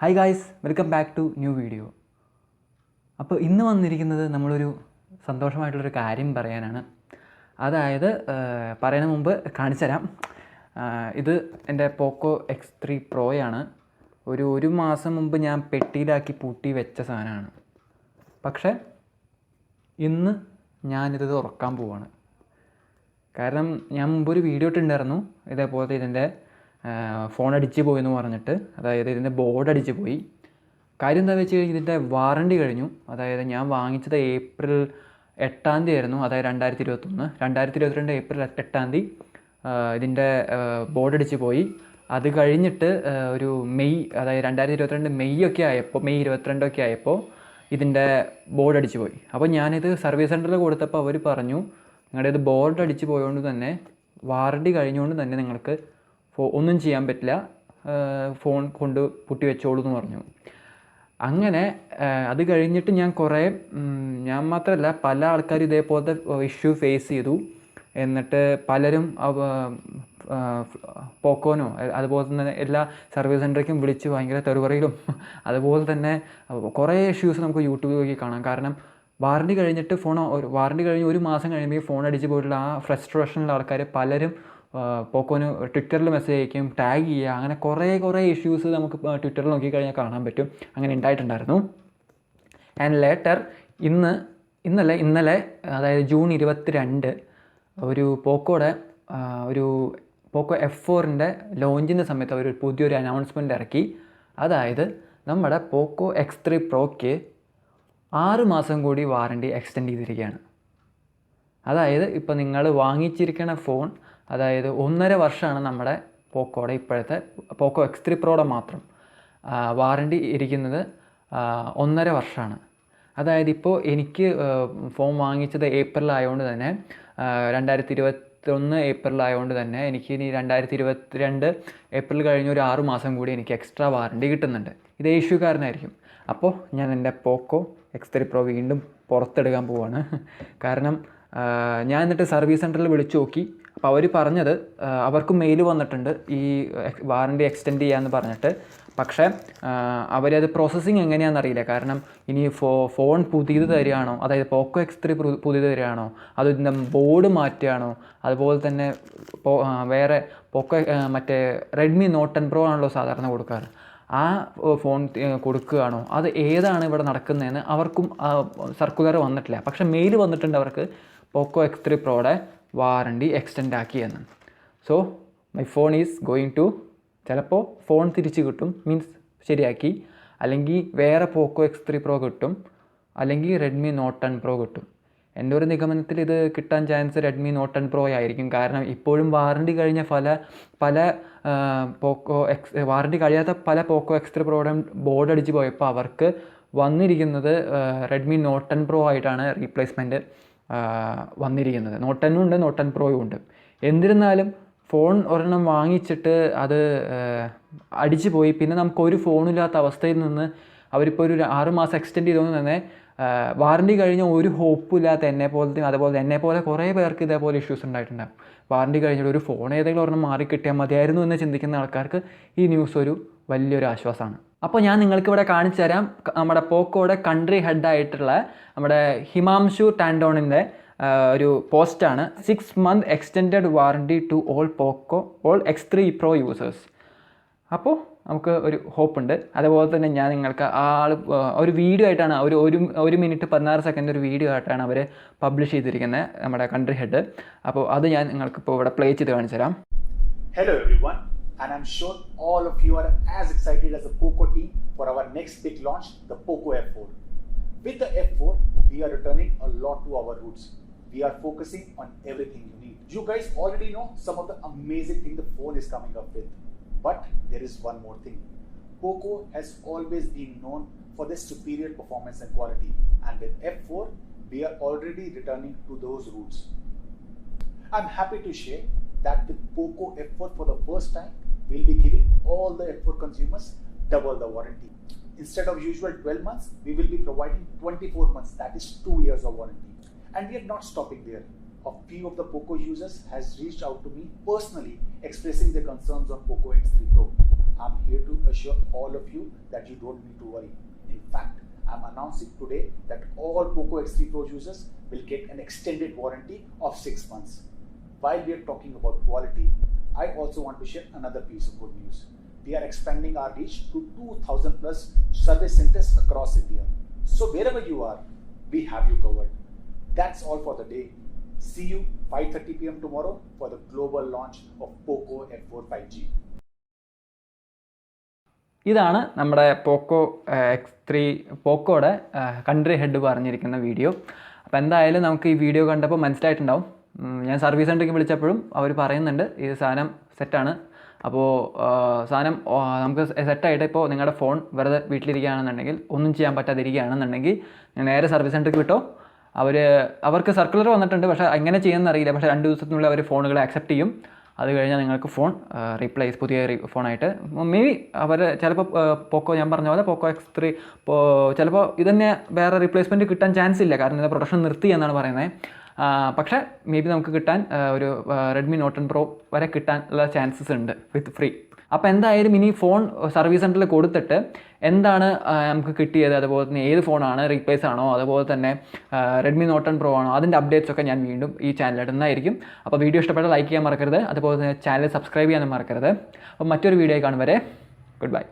Hi guys, welcome back to new video. അപ്പോൾ ഇന്ന് വന്നിരിക്കുന്നത് നമ്മളൊരു സന്തോഷമായിട്ടുള്ളൊരു കാര്യം പറയാനാണ്. അതായത് പറയുന്ന മുമ്പ് കാണിച്ചു തരാം. ഇത് എൻ്റെ പോക്കോ X3 പ്രോയാണ്. ഒരു മാസം മുമ്പ് ഞാൻ പെട്ടിയിലാക്കി പൂട്ടി വെച്ച സാധനമാണ്. പക്ഷേ ഇന്ന് ഞാനിത് തുറക്കാൻ പോവാണ്. കാരണം ഞാൻ മുമ്പൊരു വീഡിയോ ഇട്ടിട്ടുണ്ടായിരുന്നു ഇതേപോലത്തെ ഇതിൻ്റെ ഫോൺ അടിച്ച് പോയി എന്ന് പറഞ്ഞിട്ട്. അതായത് ഇതിൻ്റെ ബോർഡ് അടിച്ച് പോയി. കാര്യം എന്താണെന്ന് വെച്ച് കഴിഞ്ഞാൽ ഇതിൻ്റെ വാറണ്ടി കഴിഞ്ഞു. അതായത് ഞാൻ വാങ്ങിച്ചത് ഏപ്രിൽ 8-ാം തീയതി ആയിരുന്നു. അതായത് 2022 ഏപ്രിൽ 8-ാം തീയതി ഇതിൻ്റെ ബോർഡ് അടിച്ച് പോയി. അത് കഴിഞ്ഞിട്ട് ഒരു മെയ്, അതായത് 2022 മെയ് 22 ആയപ്പോൾ ഇതിൻ്റെ ബോർഡ് അടിച്ച് പോയി. അപ്പോൾ ഞാനിത് സർവീസ് സെൻറ്ററിൽ കൊടുത്തപ്പോൾ അവർ പറഞ്ഞു, നിങ്ങളുടെ ഇത് ബോർഡ് അടിച്ച് പോയതുകൊണ്ട് തന്നെ വാറണ്ടി കഴിഞ്ഞുകൊണ്ട് തന്നെ നിങ്ങൾക്ക് ഒന്നും ചെയ്യാൻ പറ്റില്ല, ഫോൺ കൊണ്ട് പൂട്ടി വെച്ചോളൂ എന്ന് പറഞ്ഞു. അങ്ങനെ അത് കഴിഞ്ഞിട്ട് ഞാൻ മാത്രമല്ല, പല ആൾക്കാരും ഇതേപോലത്തെ ഇഷ്യൂ ഫേസ് ചെയ്തു. എന്നിട്ട് പലരും പോക്കോനോ അതുപോലെ തന്നെ എല്ലാ സർവീസ് സെൻ്ററിലേക്കും വിളിച്ച് ഭയങ്കര തെറിവറിയിലും അതുപോലെ തന്നെ കുറേ ഇഷ്യൂസ് നമുക്ക് യൂട്യൂബിൽ നോക്കി കാണാം. കാരണം വാറണ്ടി കഴിഞ്ഞിട്ട് വാറണ്ടി കഴിഞ്ഞ് ഒരു മാസം കഴിയുമ്പോൾ ഫോൺ അടിച്ച് പോയിട്ടുള്ള ആ ഫ്രസ്ട്രേഷനിലുള്ള ആൾക്കാർ പലരും പോക്കോന് ട്വിറ്ററിൽ മെസ്സേജ് അയക്കും, ടാഗ് ചെയ്യുക, അങ്ങനെ കുറേ ഇഷ്യൂസ് നമുക്ക് ട്വിറ്ററിൽ നോക്കിക്കഴിഞ്ഞാൽ കാണാൻ പറ്റും. അങ്ങനെ ഉണ്ടായിട്ടുണ്ടായിരുന്നു. ആൻഡ് ലേറ്റർ ഇന്നലെ അതായത് ജൂൺ 22 ഒരു പോക്കോ F4-ൻ്റെ ലോഞ്ചിൻ്റെ സമയത്ത് അവർ പുതിയൊരു അനൗൺസ്മെൻ്റ് ഇറക്കി. അതായത് നമ്മുടെ പോക്കോ X3 പ്രോയ്ക്ക് 6 മാസം കൂടി വാറണ്ടി എക്സ്റ്റെൻഡ് ചെയ്തിരിക്കുകയാണ്. അതായത് ഇപ്പോൾ നിങ്ങൾ വാങ്ങിച്ചിരിക്കുന്ന ഫോൺ, അതായത് 1.5 വർഷമാണ് നമ്മുടെ പോക്കോയുടെ ഇപ്പോഴത്തെ പോക്കോ X3 പ്രോയുടെ മാത്രം വാറണ്ടി ഇരിക്കുന്നത്. 1.5 വർഷമാണ്. അതായത് ഇപ്പോൾ എനിക്ക് ഫോൺ വാങ്ങിച്ചത് ഏപ്രിലായതുകൊണ്ട് തന്നെ 2021 ഏപ്രിലായതുകൊണ്ട് തന്നെ എനിക്ക് ഇനി 2022 ഏപ്രിൽ കഴിഞ്ഞ് ഒരു 6 മാസം കൂടി എനിക്ക് എക്സ്ട്രാ വാറണ്ടി കിട്ടുന്നുണ്ട്. ഇത് ഇഷ്യൂക്കാരനായിരിക്കും. അപ്പോൾ ഞാൻ എൻ്റെ പോക്കോ X3 പ്രോ വീണ്ടും പുറത്തെടുക്കാൻ പോവാണ്. കാരണം ഞാൻ എന്നിട്ട് സർവീസ് സെൻറ്ററിൽ വിളിച്ചു നോക്കി. അപ്പോൾ അവർ പറഞ്ഞത് അവർക്ക് മെയിൽ വന്നിട്ടുണ്ട് ഈ വാറണ്ടി എക്സ്റ്റെൻഡ് ചെയ്യാമെന്ന് പറഞ്ഞിട്ട്. പക്ഷേ അവരത് പ്രോസസ്സിങ് എങ്ങനെയാണെന്നറിയില്ല. കാരണം ഇനി ഫോൺ പുതിയത് തരികയാണോ, അതായത് പോക്കോ X3 പുതിയത് തരികയാണോ, അതോ ഇതിൻ്റെ ബോർഡ് മാറ്റുകയാണോ, അതുപോലെ തന്നെ വേറെ പോക്കോ മറ്റേ റെഡ്മി നോട്ട് 10 പ്രോ ആണല്ലോ സാധാരണ കൊടുക്കാറ്, ആ ഫോൺ കൊടുക്കുകയാണോ, അത് ഏതാണ് ഇവിടെ നടക്കുന്നതെന്ന് അവർക്കും സർക്കുലർ വന്നിട്ടില്ല. പക്ഷേ മെയിൽ വന്നിട്ടുണ്ട് അവർക്ക് പോക്കോ X3 പ്രോയുടെ വാറണ്ടി എക്സ്റ്റെൻഡ് ആക്കിയെന്ന്. So my phone is going to, ചിലപ്പോൾ ഫോൺ തിരിച്ച് കിട്ടും, മീൻസ് ശരിയാക്കി, അല്ലെങ്കിൽ വേറെ പോക്കോ X3 പ്രോ കിട്ടും, അല്ലെങ്കിൽ റെഡ്മി നോട്ട് 10 പ്രോ കിട്ടും. എൻ്റെ ഒരു നിഗമനത്തിൽ ഇത് കിട്ടാൻ ചാൻസ് റെഡ്മി നോട്ട് 10 പ്രോ ആയിരിക്കും. കാരണം ഇപ്പോഴും വാറണ്ടി കഴിഞ്ഞ വാറണ്ടി കഴിയാത്ത പല പോക്കോ X3 പ്രോയുടെ ബോർഡ് അടിച്ച് പോയപ്പോൾ അവർക്ക് വന്നിരിക്കുന്നത് റെഡ്മി നോട്ട് 10 പ്രോ ആയിട്ടാണ് റീപ്ലേസ്മെൻറ്റ് വന്നിരിക്കുന്നത്. നോട്ട് 10 ഉണ്ട്, നോട്ട് 10 പ്രോയും ഉണ്ട്. എന്നിരുന്നാലും ഫോൺ ഒരെണ്ണം വാങ്ങിച്ചിട്ട് അത് അടിച്ചു പോയി, പിന്നെ നമുക്കൊരു ഫോണില്ലാത്ത അവസ്ഥയിൽ നിന്ന് അവരിപ്പോൾ ഒരു 6 മാസം എക്സ്റ്റെൻഡ് ചെയ്തോന്ന് തന്നെ വാറണ്ടി കഴിഞ്ഞ ഒരു ഹോപ്പില്ലാത്ത അതുപോലെ എന്നെപ്പോലെ കുറേ പേർക്ക് ഇതേപോലെ ഇഷ്യൂസ് ഉണ്ടായിട്ടുണ്ടാകും. വാറണ്ടി കഴിഞ്ഞിട്ട് ഒരു ഫോൺ ഏതെങ്കിലും ഒരെണ്ണം മാറിക്കിട്ടിയാൽ മതിയായിരുന്നു എന്ന് ചിന്തിക്കുന്ന ആൾക്കാർക്ക് ഈ ന്യൂസ് ഒരു വലിയൊരു ആശ്വാസമാണ്. അപ്പോൾ ഞാൻ നിങ്ങൾക്ക് ഇവിടെ കാണിച്ചു തരാം നമ്മുടെ പോക്കോയുടെ കൺട്രി ഹെഡായിട്ടുള്ള നമ്മുടെ ഹിമാംശു ടാൻഡോണിൻ്റെ ഒരു പോസ്റ്റാണ്. 6 month extended warranty to all X3 pro users. അപ്പോൾ നമുക്ക് ഒരു ഹോപ്പുണ്ട്. അതുപോലെ തന്നെ ഞാൻ നിങ്ങൾക്ക് ഒരു വീഡിയോ ആയിട്ടാണ്, ഒരു മിനിറ്റ് 16 സെക്കൻഡ് ഒരു വീഡിയോ ആയിട്ടാണ് അവർ പബ്ലിഷ് ചെയ്തിരിക്കുന്നത്, നമ്മുടെ കൺട്രി ഹെഡ്. അപ്പോൾ അത് ഞാൻ നിങ്ങൾക്കിപ്പോൾ ഇവിടെ പ്ലേ ചെയ്ത് കാണിച്ചു തരാം. Hello everyone, and I'm sure all of you are as excited as the Poco team for our next big launch, the Poco F4. With the F4, we are returning a lot to our roots. We are focusing on everything you need. You guys already know some of the amazing things the phone is coming up with. But there is one more thing. Poco has always been known for their superior performance and quality. And with F4, we are already returning to those roots. I'm happy to share that with Poco F4 for the first time, we'll be giving all the F4 consumers double the warranty. Instead of usual 12 months, we will be providing 24 months, that is 2 years of warranty. And we are not stopping there. A few of the Poco users has reached out to me personally expressing their concerns on Poco X3 Pro. I'm here to assure all of you that you don't need to worry. In fact, I'm announcing today that all Poco X3 Pro users will get an extended warranty of 6 months. While we are talking about quality, I also want to share another piece of good news. We are expanding our reach to 2,000 plus service centers across India. So wherever you are, we have you covered. That's all for the day. See you 5:30 p.m. tomorrow for the global launch of Poco F4 5G. ഇതാണ് നമ്മുടെ പോക്കോ X3 പോക്കോയുടെ country head പറഞ്ഞിരിക്കുന്ന video. അപ്പോൾ എന്തായാലും നമുക്ക് ഈ video കണ്ടപ്പോൾ മനസ്സിലായിട്ടുണ്ടാവും. ഞാൻ സർവീസ് സെൻ്ററിലേക്ക് വിളിച്ചപ്പോഴും അവർ പറയുന്നുണ്ട് ഈ സാധനം സെറ്റാണ്. അപ്പോൾ സാധനം നമുക്ക് സെറ്റായിട്ട് ഇപ്പോൾ നിങ്ങളുടെ ഫോൺ വെറുതെ വീട്ടിലിരിക്കുകയാണെന്നുണ്ടെങ്കിൽ ഒന്നും ചെയ്യാൻ പറ്റാതിരിക്കുകയാണെന്നുണ്ടെങ്കിൽ നേരെ സർവീസ് സെൻ്ററിലേക്ക് വിട്ടോ. അവർക്ക് സർക്കുലർ വന്നിട്ടുണ്ട്, പക്ഷേ എങ്ങനെ ചെയ്യുമെന്ന് അറിയില്ല. പക്ഷേ 2 ദിവസത്തിനുള്ളിൽ അവർ ഫോണുകൾ ആക്സെപ്റ്റ് ചെയ്യും. അത് കഴിഞ്ഞാൽ നിങ്ങൾക്ക് ഫോൺ റീപ്ലേസ് പുതിയ ഫോണായിട്ട് മേ ബി അവർ ചിലപ്പോൾ പോക്കോ ഞാൻ പറഞ്ഞ പോലെ പോക്കോ X3 ചിലപ്പോൾ ഇതന്നെ വേറെ റീപ്ലേസ്മെൻറ്റ് കിട്ടാൻ ചാൻസ് ഇല്ല, കാരണം ഇത് പ്രൊഡക്ഷൻ നിർത്തി എന്നാണ് പറയുന്നത്. പക്ഷേ മേ ബി നമുക്ക് കിട്ടാൻ ഒരു റെഡ്മി നോട്ട് 10 പ്രോ വരെ കിട്ടാനുള്ള ചാൻസസ് ഉണ്ട് വിത്ത് ഫ്രീ. അപ്പോൾ എന്തായാലും ഇനി ഫോൺ സർവീസ് സെൻറ്ററിൽ കൊടുത്തിട്ട് എന്താണ് നമുക്ക് കിട്ടിയത്, അതുപോലെ തന്നെ ഏത് ഫോണാണ് റീപ്ലേസ് ആണോ, അതുപോലെ തന്നെ റെഡ്മി നോട്ട് 10 പ്രോ ആണോ, അതിൻ്റെ അപ്ഡേറ്റ്സ് ഒക്കെ ഞാൻ വീണ്ടും ഈ ചാനലിൽ ഇടുന്നതായിരിക്കും. അപ്പോൾ വീഡിയോ ഇഷ്ടപ്പെട്ടാൽ ലൈക്ക് ചെയ്യാൻ മറക്കരുത്, അതുപോലെ തന്നെ ചാനൽ സബ്സ്ക്രൈബ് ചെയ്യാനും മറക്കരുത്. അപ്പോൾ മറ്റൊരു വീഡിയോ കാണും വരെ ഗുഡ് ബൈ.